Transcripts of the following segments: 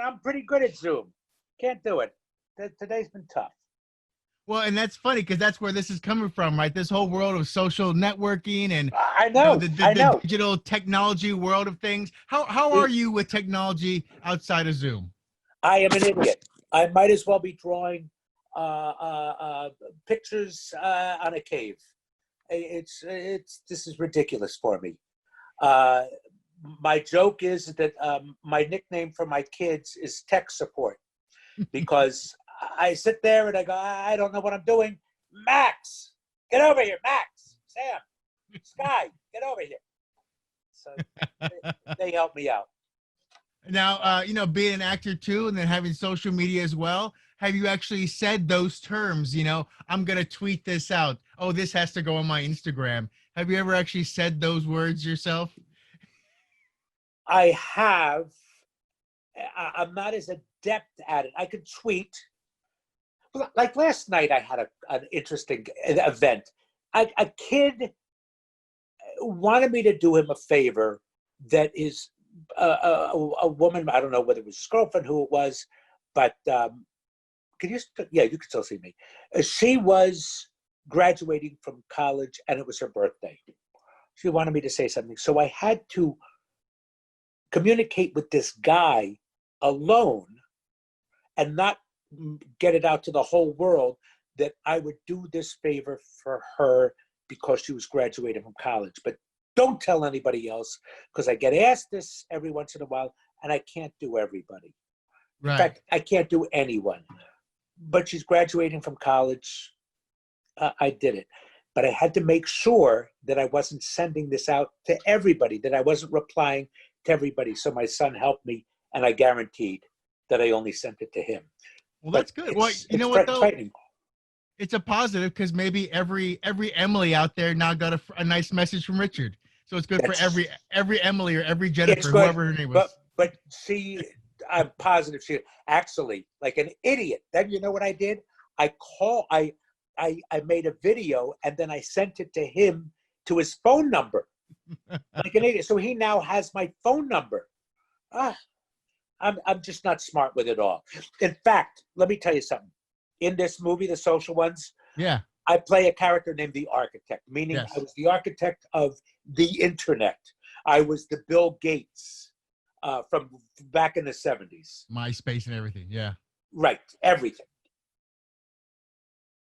I'm pretty good at Zoom. Can't do it. Today's been tough. Well, and that's funny because that's where this is coming from, right? This whole world of social networking and I know. the digital technology world of things. How are you with technology outside of Zoom? I am an idiot. I might as well be drawing pictures on a cave. This is ridiculous for me. My joke is that my nickname for my kids is tech support, because I sit there and I go, I don't know what I'm doing. Max, get over here. Max, Sam, Sky, get over here. So they help me out. Now, being an actor too, and then having social media as well, have you actually said those terms? I'm going to tweet this out. Oh, this has to go on my Instagram. Have you ever actually said those words yourself? I have. I'm not as adept at it. I could tweet. Like last night, I had an interesting event. A kid wanted me to do him a favor that is a woman, I don't know whether it was his girlfriend, who it was, but you can still see me. She was graduating from college and it was her birthday. She wanted me to say something. So I had to communicate with this guy alone and not get it out to the whole world that I would do this favor for her because she was graduating from college. But don't tell anybody else, because I get asked this every once in a while and I can't do everybody. Right. In fact, I can't do anyone. But she's graduating from college. I did it. But I had to make sure that I wasn't sending this out to everybody, that I wasn't replying to everybody. So my son helped me, and I guaranteed that I only sent it to him. Well, that's good. Well, you know what, though? Frightening. It's a positive, because maybe every Emily out there now got a nice message from Richard. So it's good for every Emily or every Jennifer, whoever her name was. But I'm positive she actually, like an idiot. Then you know what I did? I made a video and then I sent it to him, to his phone number, like an idiot. So he now has my phone number. I'm just not smart with it all. In fact, let me tell you something. In this movie, The Social Ones, yeah, I play a character named the Architect, meaning yes. I was the architect of the internet. I was the Bill Gates from back in the 70s. MySpace and everything, yeah. Right, everything.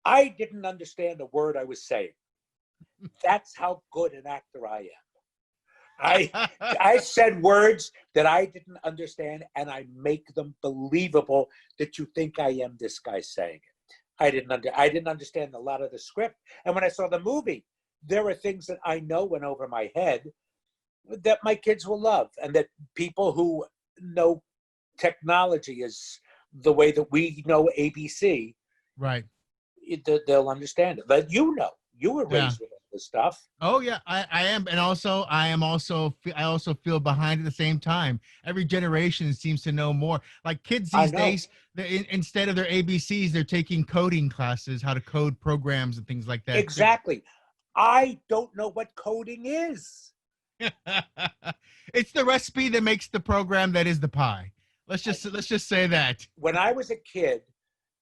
I didn't understand a word I was saying. That's how good an actor I am. I said words that I didn't understand, and I make them believable that you think I am this guy saying it. I didn't understand a lot of the script, and when I saw the movie, there were things that I know went over my head that my kids will love, and that people who know technology is the way that we know ABC, right? They'll understand it. But you were raised with all this stuff. Oh yeah, I am, and also I also feel behind at the same time. Every generation seems to know more. Like kids these days, instead of their ABCs, they're taking coding classes, how to code programs and things like that. Exactly. I don't know what coding is. It's the recipe that makes the program that is the pie. Let's just say that. When I was a kid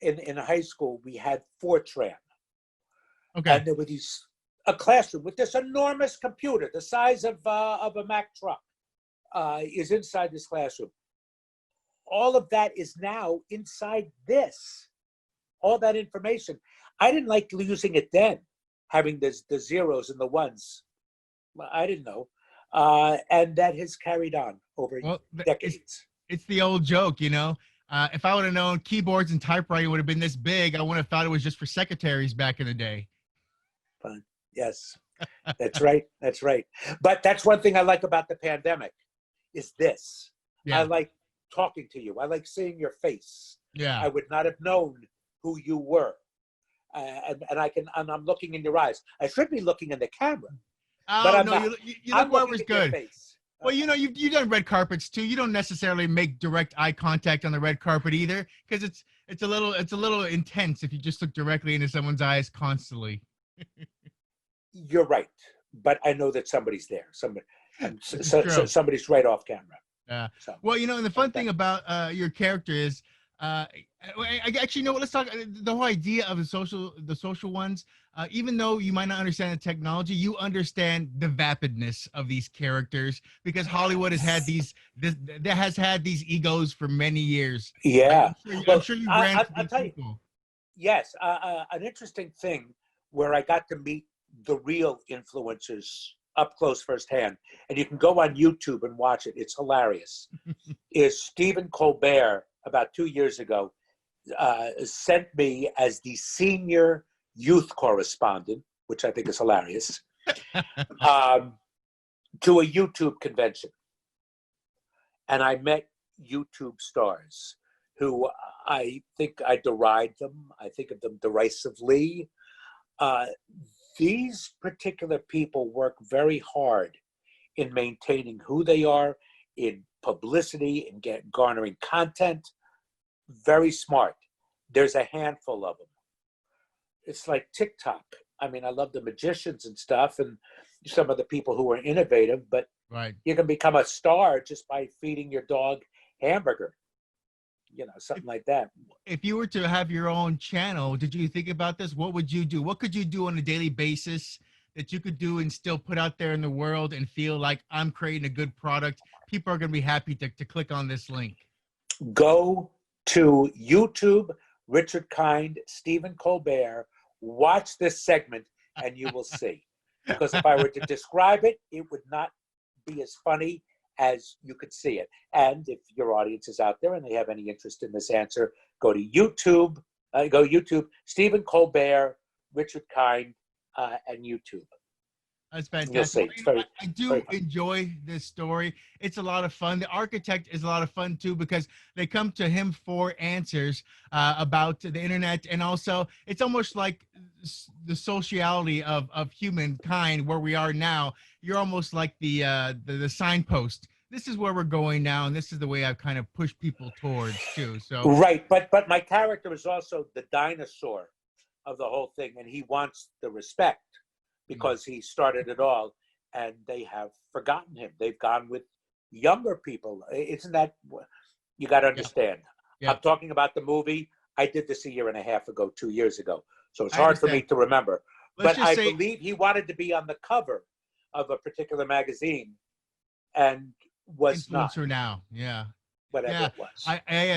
in high school, we had Fortran. Okay. And there were a classroom with this enormous computer, the size of a Mack truck, is inside this classroom. All of that is now inside this. All that information. I didn't like using it then, having the zeros and the ones. I didn't know. And that has carried on over decades. It's the old joke, if I would have known keyboards and typewriting would have been this big, I wouldn't have thought it was just for secretaries back in the day. Fun. Yes, that's right. That's right. But that's one thing I like about the pandemic is this. Yeah. I like talking to you. I like seeing your face. Yeah. I would not have known who you were. And I'm looking in your eyes. I should be looking in the camera. Oh, but I'm no, not. you look wherever's good. Well, you've done red carpets too. You don't necessarily make direct eye contact on the red carpet either, because it's a little intense if you just look directly into someone's eyes constantly. You're right, but I know that somebody's there. Somebody's right off camera. Yeah. So, Well, and the fun but that, thing about your character is, I actually know what. Let's talk the whole idea of the social ones. Even though you might not understand the technology, you understand the vapidness of these characters because Hollywood has had that has had these egos for many years. Right? yeah. I'm Well, sure you ran into I'll these tell you. people. Yes, an interesting thing where I got to meet the real influencers up close firsthand, and you can go on YouTube and watch it. It's hilarious. Is Stephen Colbert about 2 years ago sent me as the senior youth correspondent, which I think is hilarious, um, to a YouTube convention, and I met YouTube stars who I think I deride them. I think of them derisively. Uh, these particular people work very hard in maintaining who they are, in publicity, in garnering content. Very smart. There's a handful of them. It's like TikTok. I mean, I love the magicians and stuff, and some of the people who are innovative, but Right. you can become a star just by feeding your dog hamburger, something like that. If you were to have your own channel, did you think about this? What would you do? What could you do on a daily basis that you could do and still put out there in the world and feel like I'm creating a good product? People are going to be happy to click on this link. Go to YouTube, Richard Kind, Stephen Colbert, watch this segment, and you will see. Because if I were to describe it, it would not be as funny as you could see it. And if your audience is out there and they have any interest in this answer, go to YouTube, Stephen Colbert, Richard Kind, and YouTube. That's You'll fantastic. see. Well, It's very, I do very fun. enjoy this story. It's a lot of fun. The architect is a lot of fun too because they come to him for answers about the internet, and also it's almost like the sociality of humankind where we are now. You're almost like the signpost. This is where we're going now, and this is the way I've kind of pushed people towards too. So Right, but my character is also the dinosaur of the whole thing, and he wants the respect because he started it all, and they have forgotten him. They've gone with younger people. Isn't that you got to yeah, understand? yeah, I'm talking about the movie. I did this a year and a half ago, 2 years ago, so it's I hard for me understand. to remember. Let's But just I say believe he wanted to be on the cover of a particular magazine, and was not, influencer now. Yeah. whatever Yeah, it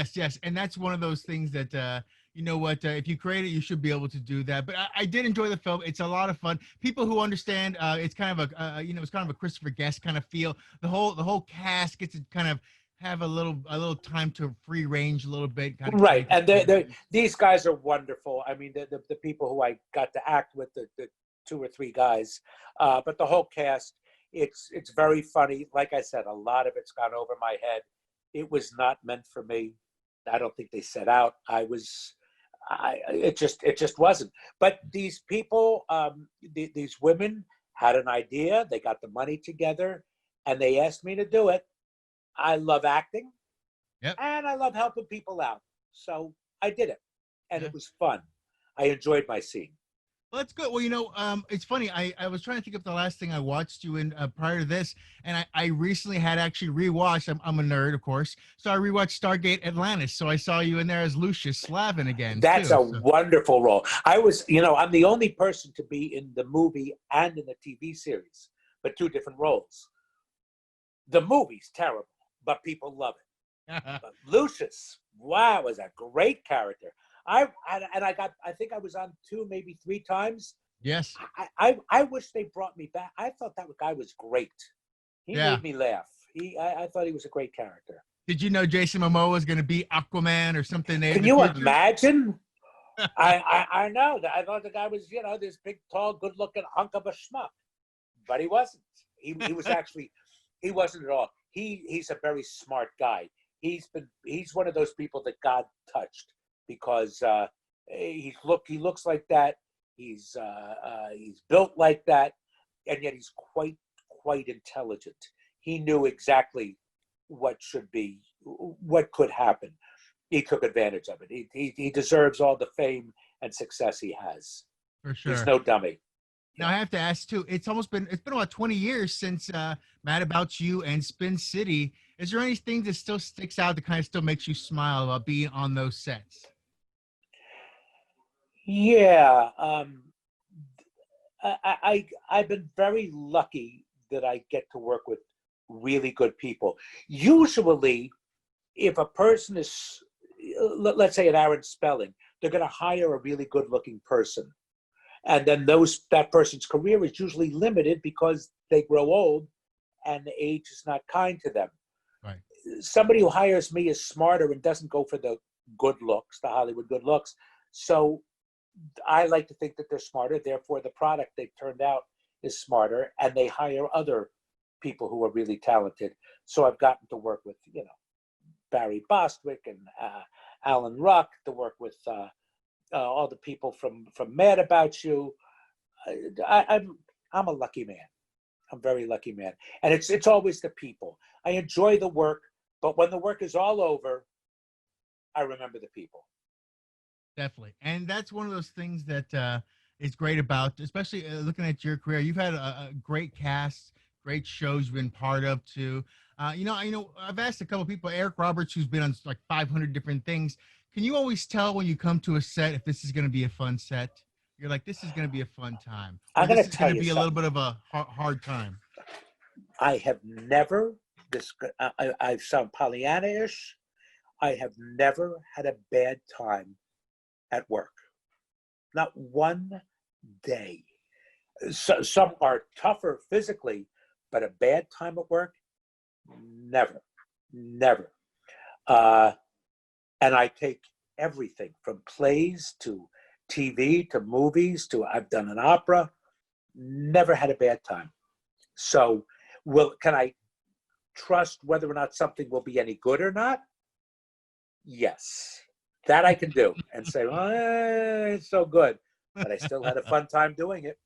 was. yes, and that's one of those things that you know what, if you create it, you should be able to do that. But I did enjoy the film; it's a lot of fun. People who understand, it's kind of a it's kind of a Christopher Guest kind of feel. The whole cast gets to kind of have a little time to free range a little bit, kind of Right, create the and story. these guys are wonderful. I mean, the people who I got to act with, the two or three guys, but the whole cast, it's very funny. Like I said, a lot of it's gone over my head. It was not meant for me. I don't think they set out. It just wasn't. But these people, these women had an idea. They got the money together, and they asked me to do it. I love acting Yep. and I love helping people out. So I did it, and Yeah. it was fun. I enjoyed my scene. Well, that's good. Well, it's funny. I was trying to think of the last thing I watched you in prior to this, and I recently had actually rewatched. I'm a nerd, of course, so I rewatched Stargate Atlantis. So I saw you in there as Lucius Slavin again That's too. a So wonderful role. I'm the only person to be in the movie and in the TV series, but two different roles. The movie's terrible, but people love it. But Lucius, wow, was a great character. I think I was on two, maybe three times. yes, I wish they brought me back. I thought that guy was great. He yeah. made me laugh. I thought he was a great character. Did you know Jason Momoa was going to be Aquaman or something in Can the you future? imagine? I know that. I thought the guy was, this big, tall, good-looking hunk of a schmuck, but he wasn't. He was actually, he wasn't at all. He's a very smart guy. He's one of those people that God touched because he looks like that. He's built like that, and yet he's quite intelligent. He knew exactly what could happen. He took advantage of it. He deserves all the fame and success he has. For He's sure. no dummy. Now I have to ask too. It's been about 20 years since Mad About You and Spin City. Is there anything that still sticks out that kind of still makes you smile about being on those sets? Yeah, I've been very lucky that I get to work with really good people. Usually, if a person is, let's say, an Aaron Spelling, they're going to hire a really good-looking person, and then that person's career is usually limited because they grow old, and age is not kind to them. Right. Somebody who hires me is smarter and doesn't go for the good looks, the Hollywood good looks. So I like to think that they're smarter. Therefore, the product they've turned out is smarter, and they hire other people who are really talented. So I've gotten to work with, Barry Bostwick and Alan Ruck, to work with all the people from Mad About You. I'm a lucky man. I'm a very lucky man, and it's always the people. I enjoy the work, but when the work is all over, I remember the people. Definitely. And that's one of those things that is great about, especially looking at your career. You've had a great cast, great shows you've been part of too. I've asked a couple of people, Eric Roberts, who's been on like 500 different things. Can you always tell when you come to a set if this is going to be a fun set? You're like, this is going to be a fun time, or I'm going this to is going tell to you be a little something. bit of a hard time. I have never, I sound Pollyanna-ish. I have never had a bad time at work. Not one day. So, some are tougher physically, but a bad time at work, never, never. And I take everything from plays to TV to movies to I've done an opera. Never had a bad time. So, can I trust whether or not something will be any good or not? Yes, that I can do and say, well, it's so good, but I still had a fun time doing it.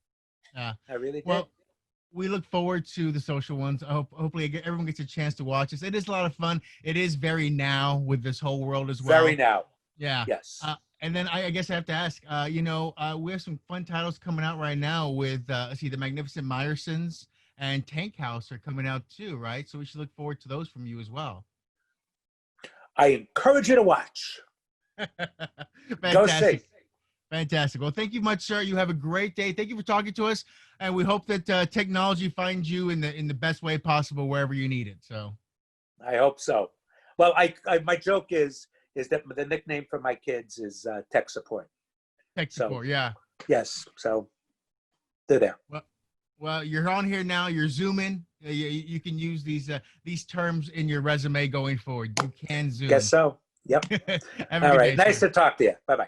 Yeah. I really did. Well, we look forward to the social ones. Hopefully everyone gets a chance to watch this. It is a lot of fun. It is very now with this whole world as Very well. now. Yeah. Yes. And then I guess I have to ask, we have some fun titles coming out right now with, let's see, The Magnificent Meyersons and Tank House are coming out too, right? So we should look forward to those from you as well. I encourage you to watch. Go see. Fantastic. Fantastic. Well, thank you much, sir. You have a great day. Thank you for talking to us, and we hope that technology finds you in the best way possible wherever you need it. So, I hope so. Well, my joke is that the nickname for my kids is tech support. tech support, yeah. Yes, so they're there. Well, you're on here now. You're zooming. You can use these terms in your resume going forward. You can zoom. Guess so. Yep. Have a All good right. day, Nice sir. to talk to you. Bye-bye.